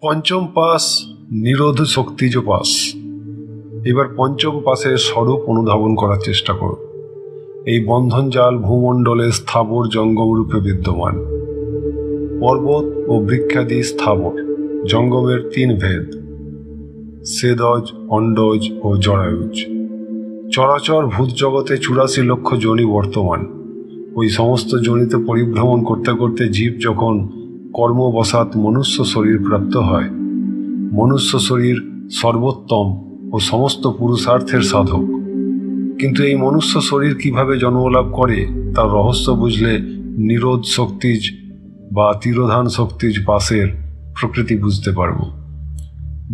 পঞ্চম পাস নিরোধ শক্তিজ পাস। এবার পঞ্চম পাসের স্বরূপ অনুধাবন করার চেষ্টা করো। এই বন্ধন জাল ভূমণ্ডলে স্থাবর জঙ্গম রূপে বিদ্যমান। পর্বত ও বৃক্ষাদি স্থাবর, জঙ্গমের তিন ভেদ, সেদজ, অন্ডজ ও জরায়ুজ। চরাচর ভূত জগতে 84 লক্ষ যোনি বর্তমান। ওই সমস্ত যোনিতে পরিভ্রমণ করতে করতে জীব যখন কর্মবশাৎ মনুষ্য শরীর প্রাপ্ত হয়, মনুষ্য শরীর সর্বোত্তম ও সমস্ত পুরুষার্থের সাধক। কিন্তু এই মনুষ্য শরীর কিভাবে জন্মলাভ করে তার রহস্য বুঝলে নিরোধ শক্তিজ বা তিরোধান শক্তিজ পাসের প্রকৃতি বুঝতে পারব।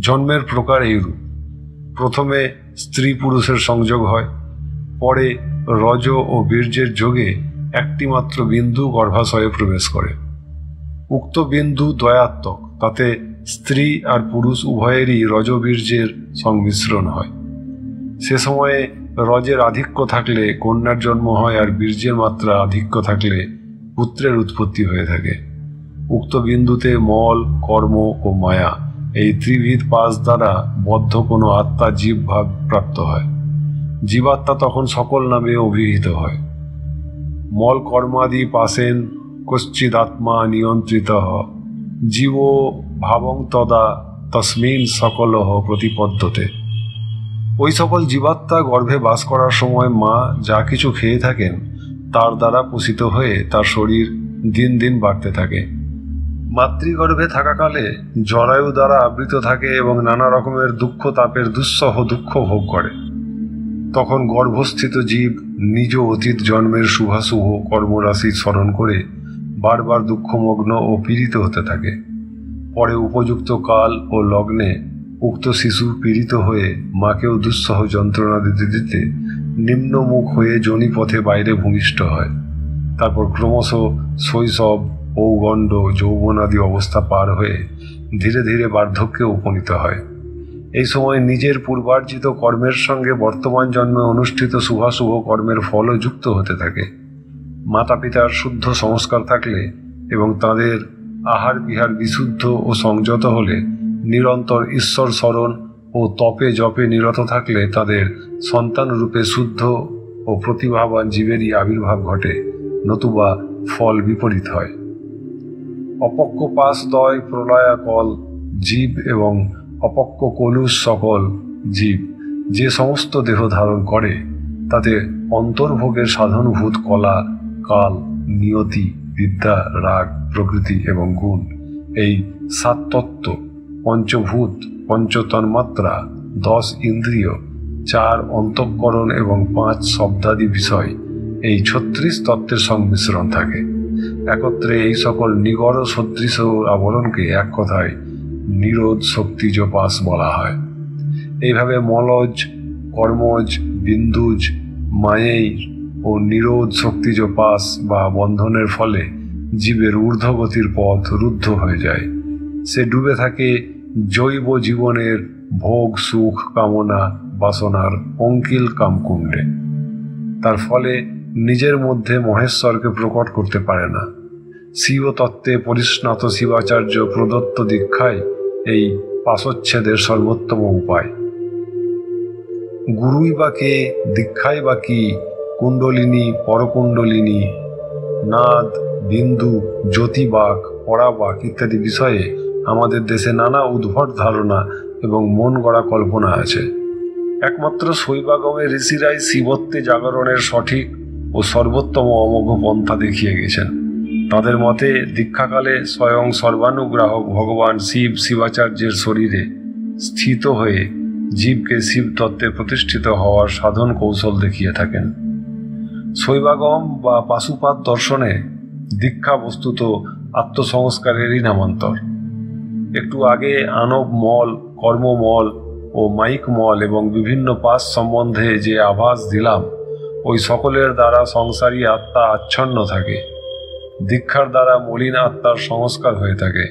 জন্মের প্রকার এইরূপ: প্রথমে স্ত্রী পুরুষের সংযোগ হয়, পরে রজ ও বীর্যের যোগে একটি মাত্র বিন্দু গর্ভাশয়ে প্রবেশ করে। উক্ত বিন্দু দ্বয়াত্মক, তাতে স্ত্রী আর পুরুষ উভয়েরই রজবীর্যের সংমিশ্রণ হয়। সে সময়ে রজের আধিক্য থাকলে কন্যার জন্ম হয়, আর বীর্যের মাত্রা আধিক্য থাকলে পুত্রের উৎপত্তি হয়ে থাকে। উক্ত বিন্দুতে মল, কর্ম ও মায়া এই ত্রিবিধ পাশ দ্বারা বদ্ধ কোনো আত্মা জীব ভাব প্রাপ্ত হয়। জীবাত্মা তখন সকল নামে অভিহিত হয়। মল কর্মাদি পাশেন কশ্চিদাত্মা নিয়ন্ত্রিত জীব ভাবং তদা তস্মিন সকল প্রতিপদ্যতে। ওই সকল জীবাত্মা গর্ভে বাস করার সময় মা যা কিছু খেয়ে থাকেন তার দ্বারা পোষিত হয়ে তার শরীর দিন দিন বাড়তে থাকে। মাতৃগর্ভে থাকাকালে জরায়ু দ্বারা আবৃত থাকে এবং নানা রকমের দুঃখ তাপের দুঃসহ দুঃখ ভোগ করে। তখন গর্ভস্থিত জীব নিজ অতীত জন্মের শুভাশুভ কর্মরাশি স্মরণ করে বারবার দুঃখমগ্ন ও পীড়িত হতে থাকে। পরে উপযুক্ত কাল ও লগ্নে উক্ত শিশু পীড়িত হয়ে মাকেও দুঃসহ যন্ত্রণা দিতে দিতে নিম্নমুখ হয়ে যোনিপথে বাইরে ভূমিষ্ঠ হয়। তারপর ক্রমশ শৈশব, পৌগণ্ড, যৌবনাদি অবস্থা পার হয়ে ধীরে ধীরে বার্ধক্যে উপনীত হয়। এই সময় নিজের পূর্বার্জিত কর্মের সঙ্গে বর্তমান জন্মে অনুষ্ঠিত শুভাশুভ কর্মের ফলও যুক্ত হতে থাকে। মাতা পিতার শুদ্ধ সংস্কার থাকলে এবং তাদের আহার বিহার বিশুদ্ধ ও সংযত হলে, নিরন্তর ঈশ্বর স্মরণ ও তপে জপে নিরত থাকলে তাদের সন্তান রূপে শুদ্ধ ও প্রতিভাবান জীবেরই আবির্ভাব ঘটে, নতুবা ফল বিপরীত হয়। অপক্ষ পাশদ্বয় প্রলয়াকল জীব এবং অপক্ষ কলুষ সকল জীব যে সমস্ত দেহ ধারণ করে, তাতে অন্তর্ভোগের সাধনভূত কলা, কাল, নিয়তি, বিদ্যা, রাগ, প্রকৃতি এবং গুণ, এই 7 তত্ত্ব, পঞ্চভূত, পঞ্চতন্মাত্রা, 10 ইন্দ্রিয়, 4 অন্তঃকরণ এবং 5 শব্দাদি বিষয়, এই 36 তত্ত্বের সংমিশ্রণ থাকে। একত্রে এই সকল নিগড় সদৃশ আবরণকে এক কথায় নিরোধ শক্তিজ পাস বলা হয়। এইভাবে মলজ, কর্মজ, বিন্দুজ, মায়ের ও নিরোধ শক্তিজ পাস বা বন্ধনের ফলে জীবের ঊর্ধ্বগতির পথ রুদ্ধ হয়ে যায়। সে ডুবে থাকে জৈব জীবনের ভোগ সুখ কামনা বাসনার অঙ্কিল কামকুণ্ডে। তার ফলে নিজের মধ্যে মহেশ্বরকে প্রকট করতে পারে না। শিব তত্ত্বে পরিস্নাত শিবাচার্য প্রদত্ত দীক্ষায় এই পাশচ্ছেদের সর্বোত্তম উপায়। গুরুই বা কে, দীক্ষাই বা কি, কুণ্ডলিনী, পরকুণ্ডলিনী, নাদ, বিন্দু, জ্যোতিবাক, পরাবাক ইত্যাদি বিষয়ে আমাদের দেশে নানা উদ্ভট ধারণা এবং মন গড়া কল্পনা আছে। একমাত্র শৈবাগমের ঋষিরাই শিবত্বে জাগরণের সঠিক ও সর্বোত্তম অমোঘ পন্থা দেখিয়ে গেছেন। তাদের মতে দীক্ষাকালে স্বয়ং সর্বানুগ্রাহক ভগবান শিব শিবাচার্যের শরীরে স্থিত হয়ে জীবকে শিব তত্ত্বে প্রতিষ্ঠিত হওয়ার সাধন কৌশল দেখিয়ে থাকেন। শৈবাগম বা পাশুপাত দর্শনে দীক্ষা বস্তুত আত্মসংস্কারেরই নামান্তর। একটু আগে আনব মল, কর্মমল ও মাইক মল এবং বিভিন্ন পাশ সম্বন্ধে যে আভাস দিলাম, ওই সকলের দ্বারা সংসারী আত্মা আচ্ছন্ন থাকে। দীক্ষার দ্বারা মলিন আত্মার সংস্কার হয়ে থাকে।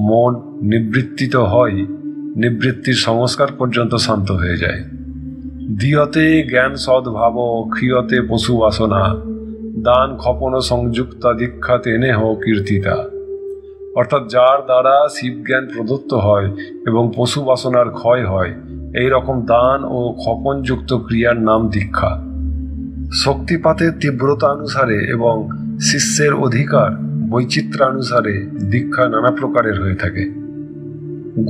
মন নিবৃত্তিত হয়, নিবৃত্তির সংস্কার পর্যন্ত শান্ত হয়ে যায়। দিয়তে জ্ঞান সদ্ভাব, ক্ষীয়তে পশু বাসনা, দান ক্ষপন সংযুক্তা দীক্ষা তেনেহ কীর্তিতা। অর্থাৎ যার দ্বারা শিবজ্ঞান প্রদত্ত হয় এবং পশু বাসনার ক্ষয় হয়, এই রকম দান ও ক্ষপণযুক্ত ক্রিয়ার নাম দীক্ষা। শক্তিপাতের তীব্রতা অনুসারে এবং শিষ্যের অধিকার বৈচিত্র্যানুসারে দীক্ষা নানা প্রকারের হয়ে থাকে।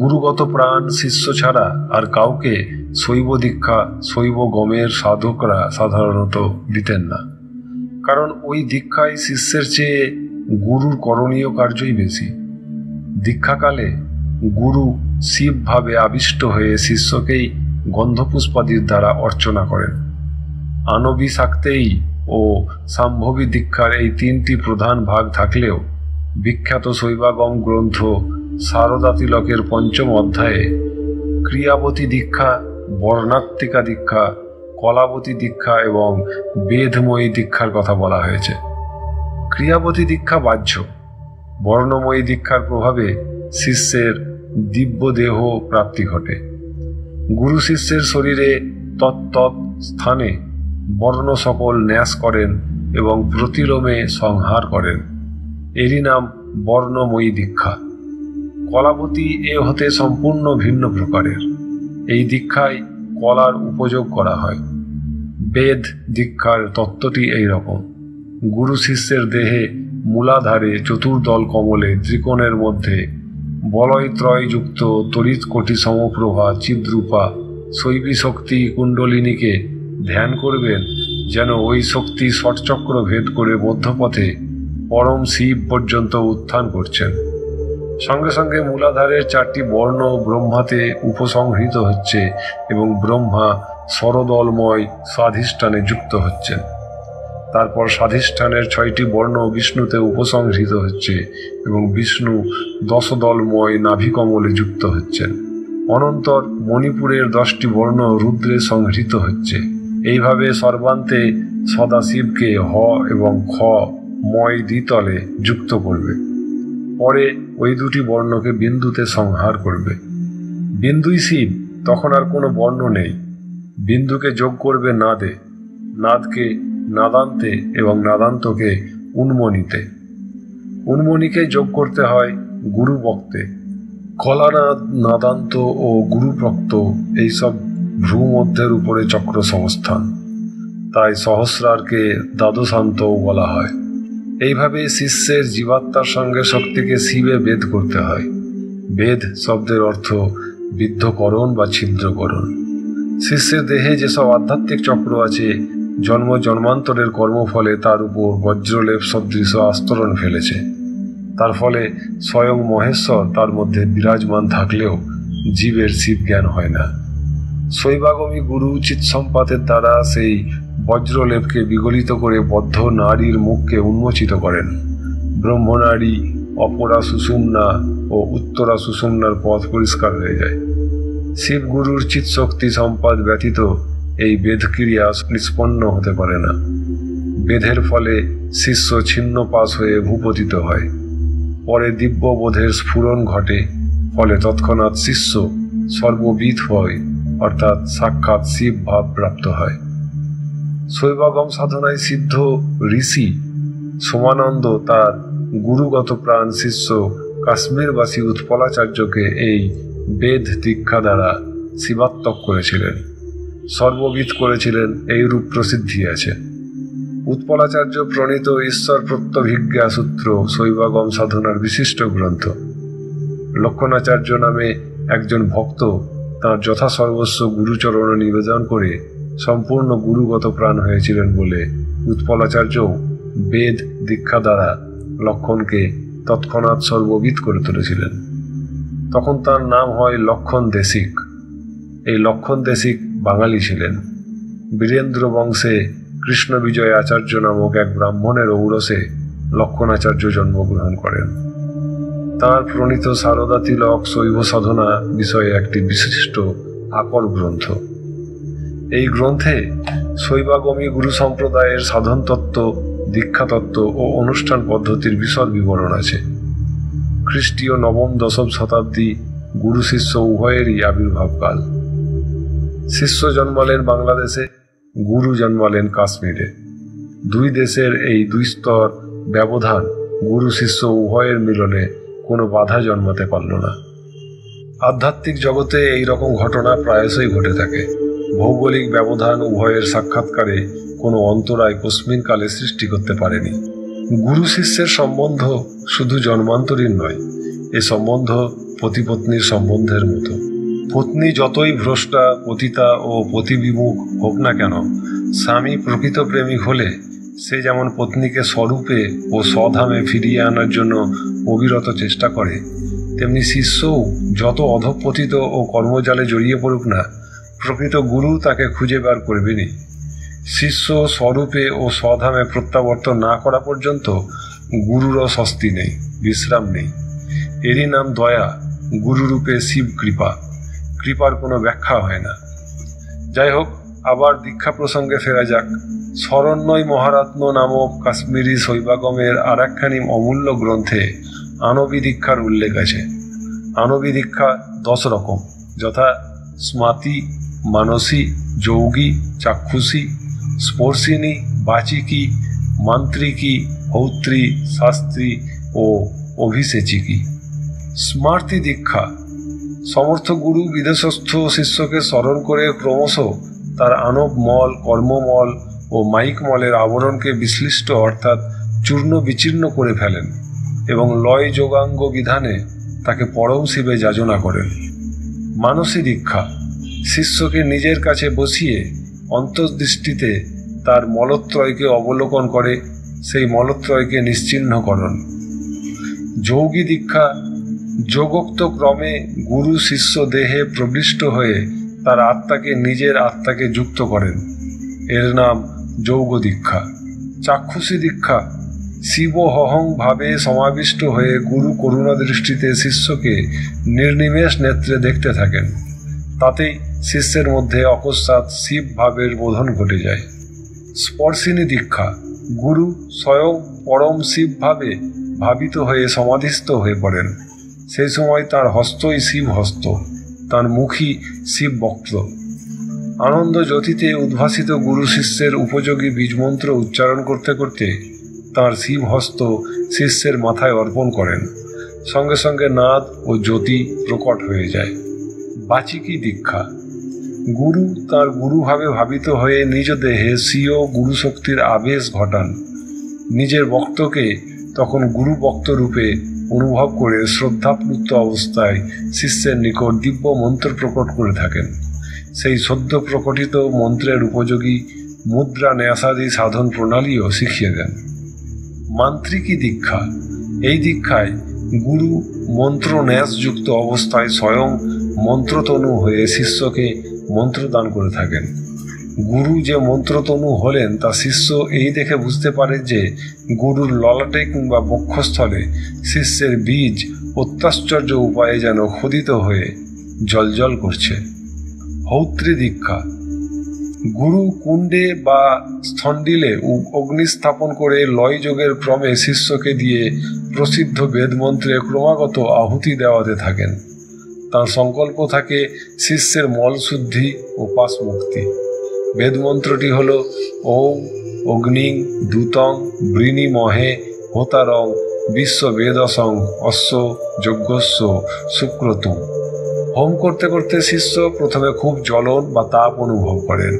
গুরুগত প্রাণ শিষ্য ছাড়া আর কাউকে শৈব দীক্ষা শৈব গমের সাধকরা সাধারণত দিতেন না, কারণ ওই দীক্ষায় শিষ্যের চেয়ে গুরুর করণীয় কার্যই বেশি। দীক্ষাকালে গুরু শিবভাবে আবিষ্ট হয়ে শিষ্যকেই গন্ধপুষ্পাদির দ্বারা অর্চনা করেন। আনবী শাক্তেয়ী ও সাম্ভবী দীক্ষার এই তিনটি প্রধান ভাগ থাকলেও বিখ্যাত শৈবাগম গ্রন্থ শারদাতিলকের পঞ্চম অধ্যায়ে ক্রিয়াবতী দীক্ষা, বর্ণাত্মিকা দীক্ষা, কলাবতী দীক্ষা এবং বেদময়ী দীক্ষার কথা বলা হয়েছে। ক্রিয়াবতী দীক্ষা বাহ্য, বর্ণময়ী দীক্ষার প্রভাবে শিষ্যের দিব্য দেহ প্রাপ্তি ঘটে। গুরু শিষ্যের শরীরে তৎ স্থানে বর্ণ সকল ন্যাস করেন এবং প্রতিলোমে সংহার করেন, এরই নাম বর্ণময়ী দীক্ষা। কলাবতী এ হতে সম্পূর্ণ ভিন্ন প্রকারের। এই দীক্ষায় কলার উপযোগ করা হয়। বেদ দীক্ষার তত্ত্বটি এই রকম। গুরু শিষ্যের দেহে মূলাধারে চতুর্দল কমলে ত্রিকোণের মধ্যে বলয়ত্রয়যুক্ত তড়িৎ কোটি সমপ্রভা চিদ্রূপা শৈবী শক্তি কুণ্ডলিনীকে ধ্যান করবেন, যেন ওই শক্তি ষটচক্র ভেদ করে মধ্যপথে পরম শিব পর্যন্ত উত্থান করছেন। সঙ্গে সঙ্গে মূলাধারের চারটি বর্ণ ব্রহ্মাতে উপসংহৃত হচ্ছে এবং ব্রহ্মা সরদলময় স্বাধিষ্ঠানে যুক্ত হচ্ছেন। তারপর স্বাধিষ্ঠানের 6টি বর্ণ বিষ্ণুতে উপসংহৃত হচ্ছে এবং বিষ্ণু দশদলময় নাভিকমলে যুক্ত হচ্ছেন। অনন্তর মণিপুরের 10টি বর্ণ রুদ্রে সংহৃত হচ্ছে। এইভাবে সর্বান্তে সদাশিবকে হ এবং খ ময় দ্বিতলে যুক্ত করবে। পরে ওই দুটি বর্ণকে বিন্দুতে সংহার করবে। বিন্দুই শিব, তখন আর কোনো বর্ণ নেই। বিন্দুকে যোগ করবে নাদে, নাদকে নাদান্তে এবং নাদান্তকে উন্মনিতে। উন্মনিকে যোগ করতে হয় গুরুবক্তে। কলানাদ, নাদান্ত ও গুরুপ্রক্ত এইসব ভ্রূমধ্যের উপরে চক্র সংস্থান, তাই সহস্রারকে দ্বাদশান্তও বলা হয়। এইভাবে শিষ্যের জীবাত্মার সঙ্গে শক্তিকে শিবে বেদ করতে হয়। বেদ শব্দের অর্থ বিদ্ধকরণ বা ছিদ্রকরণ। শিষ্যের দেহে যেসব আধ্যাত্মিক চক্র আছে, জন্ম জন্মান্তরের কর্মফলে তার উপর বজ্রলেপ সদৃশ আস্তরণ ফেলেছে। তার ফলে স্বয়ং মহেশ্বর তার মধ্যে বিরাজমান থাকলেও জীবের শিব জ্ঞান হয় না। শৈবাগমী গুরু চিৎ সম্পাতের দ্বারা সেই বজ্রলেপকে বিগলিত করে বদ্ধ নারীর মুখকে উন্মোচিত করেন। ব্রহ্মনারী, অপরা সুষুম্না ও উত্তরা সুষুম্নার পথ পরিষ্কার হয়ে যায়। শিবগুরুর চিৎশক্তি সম্পাদ ব্যতীত এই বেদক্রিয়া নিষ্পন্ন হতে পারে না। বেদের ফলে শিষ্য ছিন্ন পাশ হয়ে ভূপতিত হয়। পরে দিব্যবোধের স্ফুরণ ঘটে, ফলে তৎক্ষণাৎ শিষ্য সর্ববিদ হয়, অর্থাৎ সাক্ষাৎ শিব ভাব প্রাপ্ত হয়। শৈবাগম সাধনায় সিদ্ধ ঋষি সোমানন্দ তার গুরুগত প্রাণ শিষ্য কাশ্মীরবাসী উৎপলাচার্যকে এই বেদ দীক্ষা দ্বারা শিবাত্মক করেছিলেন, সর্ববিদ করেছিলেন, এইরূপ প্রসিদ্ধি আছে। উৎপলাচার্য প্রণীত ঈশ্বর প্রত্যভিজ্ঞা সূত্র শৈবাগম সাধনার বিশিষ্ট গ্রন্থ। লক্ষণাচার্য নামে একজন ভক্ত তাঁর যথাসর্বস্ব গুরুচরণে নিবেদন করে সম্পূর্ণ গুরুগত প্রাণ হয়েছিলেন বলে উৎপলাচার্যও বেদ দীক্ষা দ্বারা লক্ষণকে তৎক্ষণাৎ সর্ববিদ করে তুলেছিলেন। তখন তার নাম হয় লক্ষণ দেশিক। এই লক্ষণ দেশিক বাঙালি ছিলেন। বীরেন্দ্র বংশে কৃষ্ণ বিজয় আচার্য নামক এক ব্রাহ্মণের ঔরসে লক্ষণাচার্য জন্মগ্রহণ করেন। তাঁর প্রণীত শারদা তিলক শৈব সাধনা বিষয়ে একটি বিশিষ্ট আকর গ্রন্থ। এই গ্রন্থে শৈবাগমী গুরু সম্প্রদায়ের সাধন তত্ত্ব, দীক্ষা তত্ত্ব ও অনুষ্ঠান পদ্ধতির বিশদ বিবরণ আছে। খ্রিস্টীয় নবম দশম শতাব্দী গুরু শিষ্য উভয়েরই আবির্ভাবকাল। শিষ্য জন্মালেন বাংলাদেশে, গুরু জন্মালেন কাশ্মীরে। দুই দেশের এই দুই স্তর ব্যবধান গুরু শিষ্য উভয়ের মিলনে কোনো বাধা জন্মাতে পারল না। আধ্যাত্মিক জগতে এই রকম ঘটনা প্রায়শই ঘটে থাকে। ভৌগোলিক ব্যবধান উভয়ের সাক্ষাৎকারে কোনো অন্তরায় কস্মিনকালে সৃষ্টি করতে পারেনি। গুরু শিষ্যের সম্বন্ধ শুধু জন্মান্তরীণ নয়, এ সম্বন্ধ পতিপত্নীর সম্বন্ধের মতো। পত্নী যতই ভ্রষ্টা, পতিতা ও পতিবিমুখ হোক না কেন, স্বামী প্রকৃত প্রেমিক হলে সে যেমন পত্নীকে স্বরূপে ও স্বধামে ফিরিয়ে আনার জন্য অবিরত চেষ্টা করে, তেমনি শিষ্যও যত অধঃপতিত ও কর্মজালে জড়িয়ে পড়ুক না, প্রকৃত গুরু তাকে খুঁজে বার করবেনি। শিষ্য স্বরূপে ও স্বধামে প্রত্যাবর্তন না করা পর্যন্ত গুরুরও স্বস্তি নেই, বিশ্রাম নেই। এরই নাম দয়া, গুরুরূপে শিব কৃপা। কৃপার কোনো ব্যাখ্যা হয় না। যাই হোক, আবার দীক্ষা প্রসঙ্গে ফেরা যাক। শরণ্যই মহারত্ন নামক কাশ্মীরি শৈবাগমের আর একখানি অমূল্য গ্রন্থে আনবী দীক্ষার উল্লেখ আছে। আনবী দীক্ষা 10 রকম, যথা স্মাতি, মানসী, যৌগী, চাক্ষুষী, স্পর্শিনী, বাচিকী, মান্ত্রিকী, হৌত্রী, শাস্ত্রী ও অভিষেচিকী। স্মার্তি দীক্ষা সমর্থ গুরু বিদেশস্থ শিষ্যকে স্মরণ করে ক্রমশ তার আনব মল, কর্মমল ও মাইক মলের আবরণকে বিশ্লিষ্ট অর্থাৎ চূর্ণ বিচীর্ণ করে ফেলেন এবং লয় যোগাঙ্গ বিধানে তাকে পরম শিবে যাচনা করেন। মানসী দীক্ষা শিষ্যকে নিজের কাছে বসিয়ে অন্তর্দৃষ্টিতে তার মলত্রয়কে অবলোকন করে সেই মলত্রয়কে নিশ্চিহ্নকরণ। যৌগী দীক্ষা যোগোক্ত ক্রমে গুরু শিষ্য দেহে প্রবিষ্ট হয়ে তার আত্মাকে নিজের আত্মাকে যুক্ত করেন, এর নাম যৌগ দীক্ষা। চাক্ষুষী দীক্ষা শিবহং ভাবে সমাবিষ্ট হয়ে গুরু করুণা দৃষ্টিতে শিষ্যকে নির্নিমেষ নেত্রে দেখতে থাকেন, তাতেই শিষ্যের মধ্যে অকস্মাৎ শিব ভাবের বোধন ঘটে যায়। স্পর্শিনী দীক্ষা গুরু স্বয়ং পরম শিব ভাবে ভাবিত হয়ে সমাধিস্থ হয়ে পড়েন। সেই সময় তার হস্তই শিব হস্ত, তার মুখই শিব বক্ত্র। আনন্দ জ্যোতিতে উদ্ভাসিত গুরু শিষ্যের উপযোগী বীজমন্ত্র উচ্চারণ করতে করতে তাঁর শিব হস্ত শিষ্যের মাথায় অর্পণ করেন, সঙ্গে সঙ্গে নাদ ও জ্যোতি প্রকট হয়ে যায়। বাচিকী দীক্ষা গুরু তাঁর গুরুভাবে ভাবিত হয়ে নিজ দেহে স্বীয় গুরু শক্তির আবেশ ঘটান। নিজের বক্তকে তখন গুরু বক্ত রূপে অনুভব করে শ্রদ্ধাপ্লুত অবস্থায় শিষ্যের নিকট দিব্য মন্ত্র প্রকট করে থাকেন। সেই সদ্য প্রকটিত মন্ত্রের উপযোগী মুদ্রা ন্যাসাদি সাধন প্রণালীও শিখিয়ে দেন। মান্ত্রিকী দীক্ষা এই দীক্ষায় গুরু মন্ত্র ন্যাসযুক্ত অবস্থায় স্বয়ং মন্ত্রতনু হয়ে শিষ্যকে মন্ত্রদান করে থাকেন। গুরু যে মন্ত্রতনু হলেন তা শিষ্য এই দেখে বুঝতে পারে যে গুরুর ললাটে কিংবা বক্ষস্থলে শিষ্যের বীজ অত্যাশ্চর্য উপায়ে যেন খোদিত হয়ে জ্বলজ্বল করছে। হৌত্রী দীক্ষা গুরু কুণ্ডে বা স্থণ্ডিলে অগ্নি স্থাপন করে লয় যোগের ক্রমে শিষ্যকে দিয়ে প্রসিদ্ধ বেদমন্ত্রে ক্রমাগত আহুতি দেওয়াতে থাকেন। তাঁর সংকল্প থাকে শিষ্যের মল শুদ্ধি ও পাশ মুক্তি। বেদমন্ত্রটি হল ওম অগ্নিং দূতং বৃণীমহে হোতারং বিশ্ববেদসং অশ্ব যজ্ঞস্য সুক্রতুম। হোম করতে করতে শিষ্য প্রথমে খুব জ্বলন বা তাপ অনুভব করেন।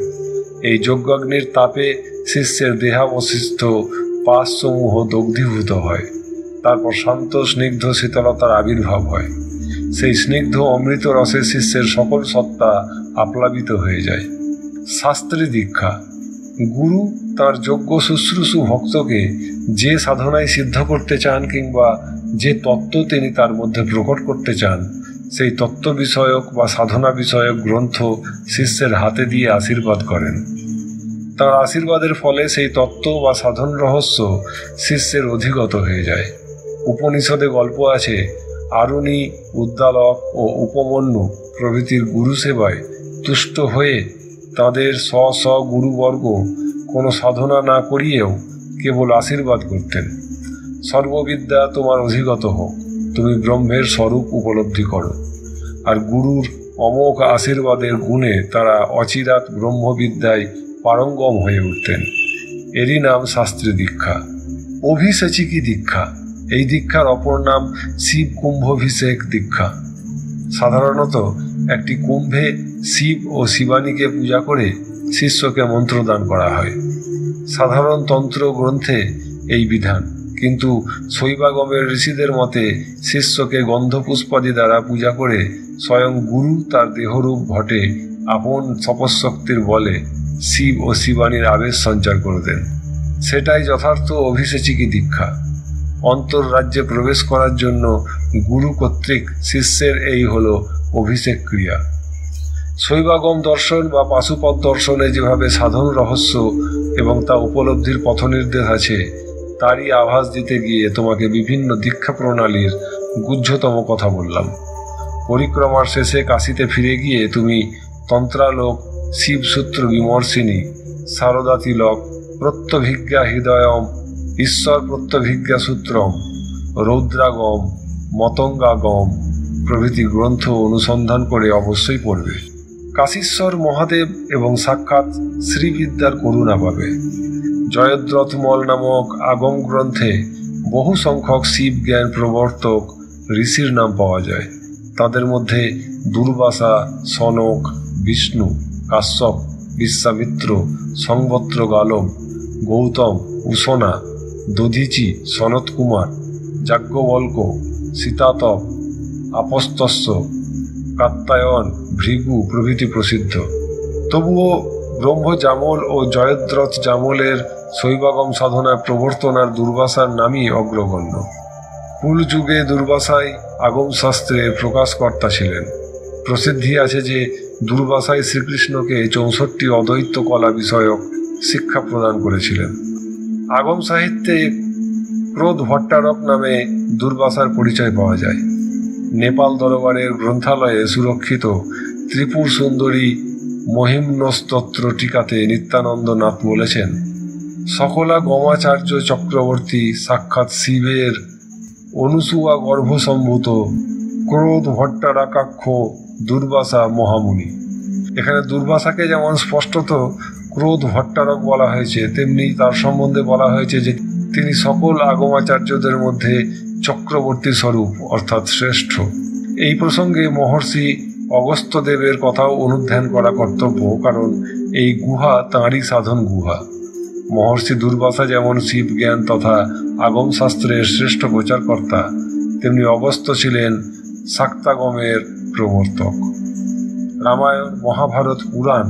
এই যজ্ঞাগ্নির তাপে শিষ্যের দেহাবশিষ্ট পাশসমূহ দগ্ধীভূত হয়। তারপর শান্ত স্নিগ্ধ শীতলতার আবির্ভাব হয়। সেই স্নিগ্ধ অমৃত রসে শিষ্যের সকল সত্তা আপ্লাবিত হয়ে যায়। শাস্ত্রী দীক্ষা গুরু তার যোগ্য শুশ্রূষু ভক্তকে যে সাধনায় সিদ্ধ করতে চান কিংবা যে তত্ত্ব তিনি তার মধ্যে প্রকট করতে চান সেই তত্ত্ব বিষয়ক বা সাধনা বিষয়ক গ্রন্থ শিষ্যের হাতে দিয়ে আশীর্বাদ করেন। তার আশীর্বাদের ফলে সেই তত্ত্ব বা সাধন রহস্য শিষ্যের অধিগত হয়ে যায়। উপনিষদে গল্প আছে, আরুণী, উদ্দালক ও উপমন্যু প্রভৃতির গুরু সেবায় তুষ্ট হয়ে তাদের স্ব গুরুবর্গ কোনো সাধনা না করিয়েও কেবল আশীর্বাদ করতেন। সর্ববিদ্যা তোমার অধিগত হোক, তুমি ব্রহ্মের স্বরূপ উপলব্ধি করো। আর গুরুর অমোঘ আশীর্বাদের গুণে তারা অচিরাত ব্রহ্মবিদ্যায় পারঙ্গম হয়ে উঠতেন। এরই নাম শাস্ত্রী দীক্ষা। অভিষেচিকী দীক্ষা এই দীক্ষার অপর নাম শিব কুম্ভাভিষেক দীক্ষা। সাধারণত একটি কুম্ভে শিব ও শিবানীকে পূজা করে শিষ্যকে মন্ত্রদান করা হয়। সাধারণ তন্ত্র গ্রন্থে এই বিধান, কিন্তু শৈবাগমের ঋষিদের মতে শিষ্যকে গন্ধপুষ্পাদি দ্বারা পূজা করে স্বয়ং গুরু তার দেহরূপ ঘটে আপন তপশক্তির বলে শিব ও শিবানীর আবেশ সঞ্চার করে দেন। সেটাই যথার্থ অভিষেচিকী দীক্ষা। অন্তর্রাজ্যে প্রবেশ করার জন্য গুরু কর্তৃক শিষ্যের এই হল অভিষেক ক্রিয়া। শৈবাগম দর্শন বা পাশুপদ দর্শনে যেভাবে সাধন রহস্য এবং তা উপলব্ধির পথনির্দেশ আছে, তারই আভাস দিতে গিয়ে তোমাকে বিভিন্ন দীক্ষা প্রণালীর গুহ্যতম কথা বললাম। পরিক্রমার শেষে কাশীতে ফিরে গিয়ে তুমি তন্ত্রালোক, শিবসূত্র বিমর্শিনী, সারদা তিলক, প্রত্যভিজ্ঞা হৃদয়ম, ঈশ্বর প্রত্যভিজ্ঞা সূত্রম, রৌদ্রাগম, মতঙ্গাগম প্রভৃতি গ্রন্থ অনুসন্ধান করে অবশ্যই পড়বে। কাশীশ্বর মহাদেব এবং সাক্ষাৎ শ্রীবিদ্যার করুণা পাবে। জয়দ্রথমল নামক আগম গ্রন্থে বহু সংখ্যক শিব জ্ঞান প্রবর্তক ঋষির নাম পাওয়া যায়। তাদের মধ্যে দুর্বাসা, সনক, বিষ্ণু, কাশ্যপ, বিশ্বামিত্র, সংবত্র গালব, গৌতম, উশনা, দধিচি, সনত কুমার, যাজ্ঞবল্ক, সীতাতপ, আপস্তস্য, কাত্যায়ন, ভৃগু প্রভৃতি প্রসিদ্ধ। তবুও ব্রহ্মজামল ও জয়দ্রথ জামলের শৈবাগম সাধনায় প্রবর্তনার দুর্বাসার নামই অগ্রগণ্য। কুল যুগে দুর্বাসাই আগম শাস্ত্রের প্রকাশকর্তা ছিলেন। প্রসিদ্ধি আছে যে দুর্বাসাই শ্রীকৃষ্ণকে 64 অদ্বৈত কলা বিষয়ক শিক্ষা প্রদান করেছিলেন। আগম সাহিত্যে ক্রোধ ভট্টারক নামে দুর্বাসার পরিচয় পাওয়া যায়। নেপাল দরবারের গ্রন্থালয়ে সুরক্ষিত ত্রিপুর সুন্দরী মহিম্নস্তোত্র টিকাতে নিত্যানন্দ নাথ বলেছেন, সকলা গমাচার্য চক্রবর্তী সাক্ষাৎ শিবের অনুসুয়া গর্ভসম্ভূত ক্রোধ ভট্টারাকাক্ষ দুর্বাসা মহামুনি। এখানে দুর্বাসাকে যেমন স্পষ্টত ক্রোধ ভট্টারক বলা হয়েছে, তেমনি তার সম্বন্ধে বলা হয়েছে যে তিনি সকল আগমাচার্যদের মধ্যে চক্রবর্তী স্বরূপ অর্থাৎ শ্রেষ্ঠ। এই প্রসঙ্গে মহর্ষি অগস্ত্যদেবের কথাও অনুধ্যান করা কর্তব্য, কারণ এই গুহা তাঁরই সাধন গুহা। মহর্ষি দুর্বাসা যেমন শিব জ্ঞান তথা আগম শাস্ত্রের শ্রেষ্ঠ প্রচারকর্তা, তেমনি অগস্ত্য ছিলেন শাক্তাগমের প্রবর্তক। রামায়ণ, মহাভারত, পুরাণ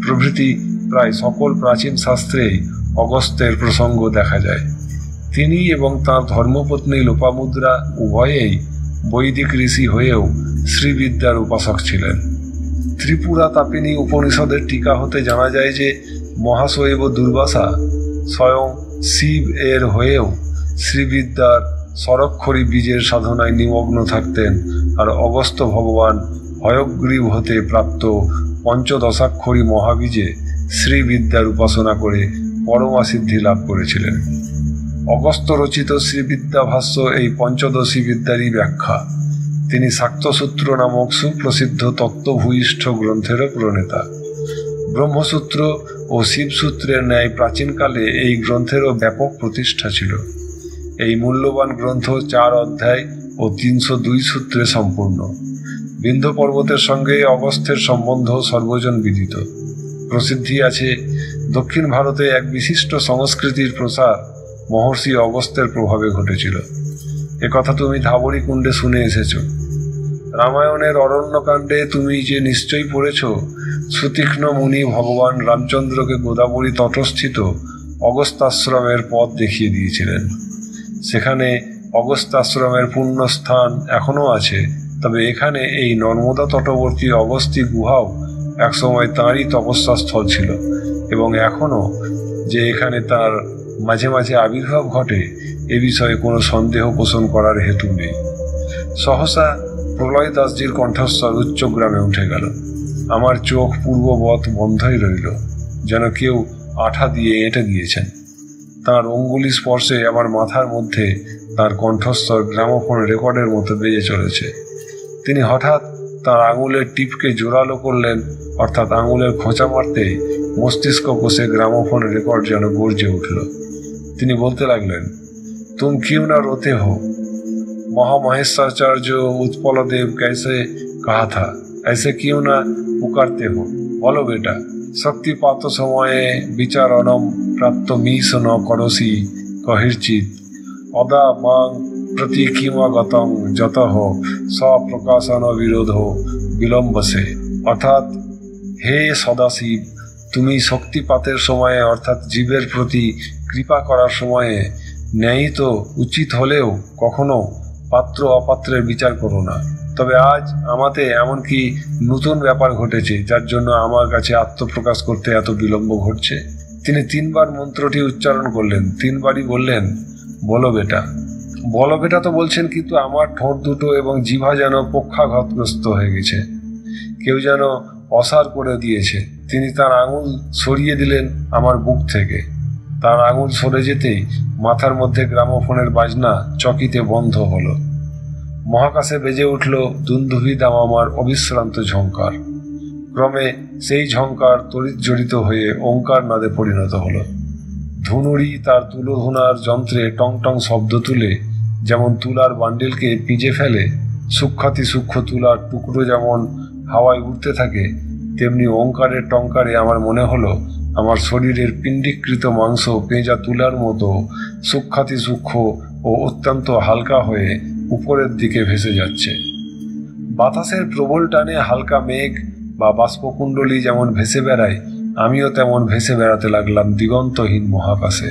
প্রভৃতি প্রায় সকল প্রাচীন শাস্ত্রেই অগস্ত্যের প্রসঙ্গ দেখা যায়। তিনি এবং তাঁর ধর্মপত্নী লোপামুদ্রা উভয়েই বৈদিক ঋষি হয়েও শ্রীবিদ্যার উপাসক ছিলেন। ত্রিপুরা তাপিনী উপনিষদের টিকা হতে জানা যায় যে মহাশৈব দুর্বাসা স্বয়ং শিব এর হয়েও শ্রীবিদ্যার স্বরক্ষরী বীজের সাধনায় নিমগ্ন থাকতেন, আর অগস্ত্য ভগবান হয়গ্রীব হতে প্রাপ্ত পঞ্চদশাক্ষরী মহাবীজে শ্রীবিদ্যার উপাসনা করে পরমা সিদ্ধি লাভ করেছিলেন। অগস্ত্য রচিত শ্রীবিদ্যা ভাষ্য এই পঞ্চদশী বিদ্যারই ব্যাখ্যা। তিনি শাক্তসূত্র নামক সুপ্রসিদ্ধ তত্ত্বভূয়িষ্ঠ গ্রন্থেরও প্রণেতা। ব্রহ্মসূত্র ও শিবসূত্রের ন্যায় প্রাচীনকালে এই গ্রন্থেরও ব্যাপক প্রতিষ্ঠা ছিল। এই মূল্যবান গ্রন্থ 4 অধ্যায় ও 302 সূত্রে সম্পূর্ণ। বিন্ধ্য পর্বতের সঙ্গে অগস্ত্যের সম্বন্ধ সর্বজন বিদিত। প্রসিদ্ধি আছে দক্ষিণ ভারতে এক বিশিষ্ট সংস্কৃতির প্রসার মহর্ষি অগস্ত্যের প্রভাবে ঘটেছিল। একথা তুমি ধাবরী কুণ্ডে শুনে এসেছ। রামায়ণের অরণ্যকাণ্ডে তুমি যে নিশ্চয়ই পড়েছ, সুতীক্ষ্ণ মুনি ভগবান রামচন্দ্রকে গোদাবরী তটস্থিত অগস্ত্যাশ্রমের পথ দেখিয়ে দিয়েছিলেন। সেখানে অগস্ত্যাশ্রমের পুণ্যস্থান এখনও আছে, তবে এখানে এই নর্মদা তটবর্তী অগস্ত্যী গুহাও একসময় তাঁরই তপস্যাস্থল ছিল, এবং এখনও যে এখানে তার মাঝে মাঝে আবির্ভাব ঘটে এ বিষয়ে কোনো সন্দেহ পোষণ করার হেতু নেই। সহসা প্রলয় দাসজির কণ্ঠস্বর উচ্চগ্রামে উঠে গেল। আমার চোখ পূর্ববৎ বন্ধই রইল, যেন কেউ আঠা দিয়ে এঁটে দিয়েছেন। তাঁর অঙ্গুলি স্পর্শে আমার মাথার মধ্যে তাঁর কণ্ঠস্বর গ্রামোফোন রেকর্ডের মতো বেজে চলেছে। তিনি হঠাৎ তাঁর আঙুলের টিপকে জোরালো করলেন, অর্থাৎ আঙুলের খোঁচা মারতে মস্তিষ্ক কোষে গ্রামোফোন রেকর্ড যেন গর্জে উঠল। তিনি বলতে লাগলেন, तुम क्यों न रोते हो? महामहेशाचार्य उत्पलदेव कैसे कहा था, ऐसे क्यों न पुकारते हो? बोलो बेटा, शक्तिपात समये विचारणम प्राप्त मीश न करोसि कहिर्चित अदा मां प्रति किमागतं जतः सप्रकाशन विरोधो विलम्बसे। অর্থাৎ হে সদাশিব, তুমি শক্তিপাতের সময়ে অর্থাৎ জীবের প্রতি কৃপা করার সময়ে ন্যায় তো উচিত হলেও কখনো পাত্র অপাত্রের বিচার করো না। তবে আজ আমাতে এমনকি নতুন ব্যাপার ঘটেছে যার জন্য আমার কাছে আত্মপ্রকাশ করতে এত বিলম্ব ঘটছে। তিনি 3 বার মন্ত্রটি উচ্চারণ করলেন, 3 বারই বললেন বলো বেটা। বলো বেটা তো বলছেন, কিন্তু আমার ঠোঁট দুটো এবং জিহ্বা যেন পক্ষাঘাতগ্রস্ত হয়ে গেছে, কেউ যেন অসাড় করে দিয়েছে। তিনি তার আঙুল সরিয়ে দিলেন আমার বুক থেকে। তার আঙুল সরে যেতেই মাথার মধ্যে গ্রামোফোনের বাজনা চকিতে বন্ধ হলো। মহাকাশে বেজে উঠল দুন্দুভি দামামার অবিশ্রান্ত ঝঙ্কার। ক্রমে সেই ঝঙ্কার তড়িৎজড়িত হয়ে ওঙ্কার নাদে পরিণত হলো। ধুনুরি তার তুলোধুনার যন্ত্রে টং টং শব্দ তুলে যেমন তুলার বান্ডিলকে পিজে ফেলে, সূক্ষ্মাতি সূক্ষ্ম তুলার টুকরো যেমন হাওয়ায় উঠতে থাকে, তেমনি ওঙ্কারের টঙ্কারে আমার মনে হলো আমার শরীরের পিণ্ডিকৃত মাংস পেঁজা তুলার মতো সূক্ষ্মাতি সূক্ষ্ম ও অত্যন্ত হালকা হয়ে উপরের দিকে ভেসে যাচ্ছে। বাতাসের প্রবল টানে হালকা মেঘ বা বাষ্পকুণ্ডলী যেমন ভেসে বেড়ায়, আমিও তেমন ভেসে বেড়াতে লাগলাম দিগন্তহীন মহাকাশে।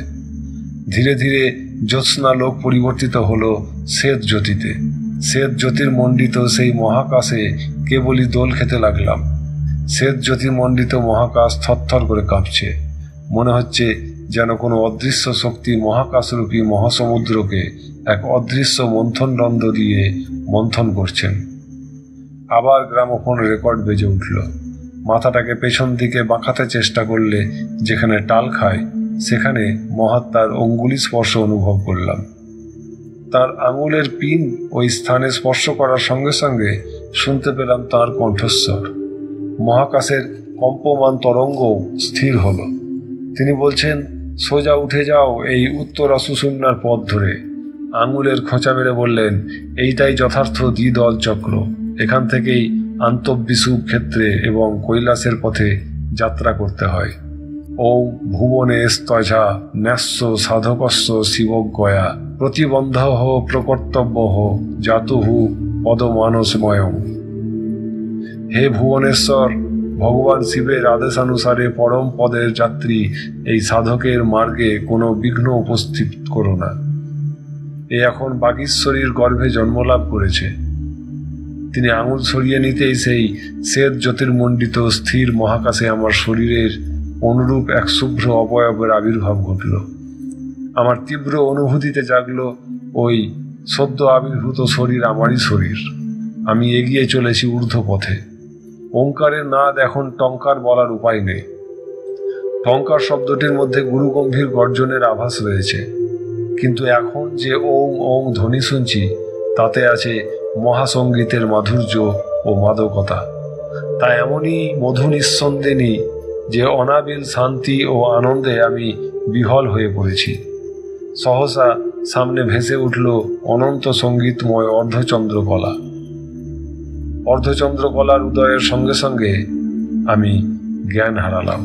ধীরে ধীরে জ্যোৎস্না লোক পরিবর্তিত হলো শ্বেত জ্যোতিতে। শ্বেত জ্যোতির্মণ্ডিত সেই মহাকাশে কেবলই দোল খেতে লাগলাম। শ্বেত জ্যোতির্মণ্ডিত মহাকাশ থরথর করে কাঁপছে। মনে হচ্ছে যেন কোনো অদৃশ্য শক্তি মহাকাশরূপী মহাসমুদ্রকে এক অদৃশ্য মন্থন দণ্ড দিয়ে মন্থন করছেন। আবার গ্রামোফোন রেকর্ড বেজে উঠল। মাথাটাকে পেছন দিকে বাঁকাতে চেষ্টা করলে যেখানে টাল খায় সেখানে মহাত্মার অঙ্গুলি স্পর্শ অনুভব করলাম। তার আঙুলের পিন ওই স্থানে স্পর্শ করার সঙ্গে সঙ্গে শুনতে পেলাম তার কণ্ঠস্বর। মহাকাশের কম্পমান তরঙ্গ স্থির হলো। তিনি বলছেন, সোজা উঠে যাও এই উত্তরা সুষুম্নার পথ ধরে। আঙুলের খোঁচা মেরে বললেন, এইটাই যথার্থ দ্বিদল চক্র। এখান থেকেই আন্তঃবিষুব ক্ষেত্রে এবং কৈলাসের পথে যাত্রা করতে হয়। ওম ভুবনে স্তঝা ন্যাস্য সাধকস্য শিবজ্ঞয়া প্রতিবন্ধ প্রকর্তব্য জাতুহু পদমানসময়ং। হে ভুবনেশ্বর, ভগবান শিবের আদেশানুসারে পরম পদের যাত্রী এই সাধকের মার্গে কোনো বিঘ্ন উপস্থিত করো না। এ এখন বাগীশ্বরীর গর্ভে জন্মলাভ করেছে। তিনি আঙুল সরিয়ে নিতেই সেই শ্বেত জ্যোতির্মণ্ডিত স্থির মহাকাশে আমার শরীরের অনুরূপ এক শুভ্র অবয়বের আবির্ভাব ঘটল। আমার তীব্র অনুভূতিতে জাগল ওই সদ্য আবির্ভূত শরীর আমারই শরীর। আমি এগিয়ে চলেছি ঊর্ধ্ব পথে। ওঙ্কারের নাদ এখন টঙ্কার বলার উপায় নেই। টঙ্কার শব্দটির মধ্যে গুরুগম্ভীর গর্জনের আভাস রয়েছে, কিন্তু এখন যে ওং ওং ধ্বনি শুনছি তাতে আছে মহাসঙ্গীতের মাধুর্য ও মাদকতা। তা এমনই মধু নিঃসন্দেনী যে অনাবিল শান্তি ও আনন্দে আমি বিহল হয়ে পড়েছি। সহসা সামনে ভেসে উঠল অনন্ত সঙ্গীতময় অর্ধচন্দ্রকলা। অর্ধচন্দ্রকলার উদয়ের সঙ্গে সঙ্গে আমি জ্ঞান হারালাম।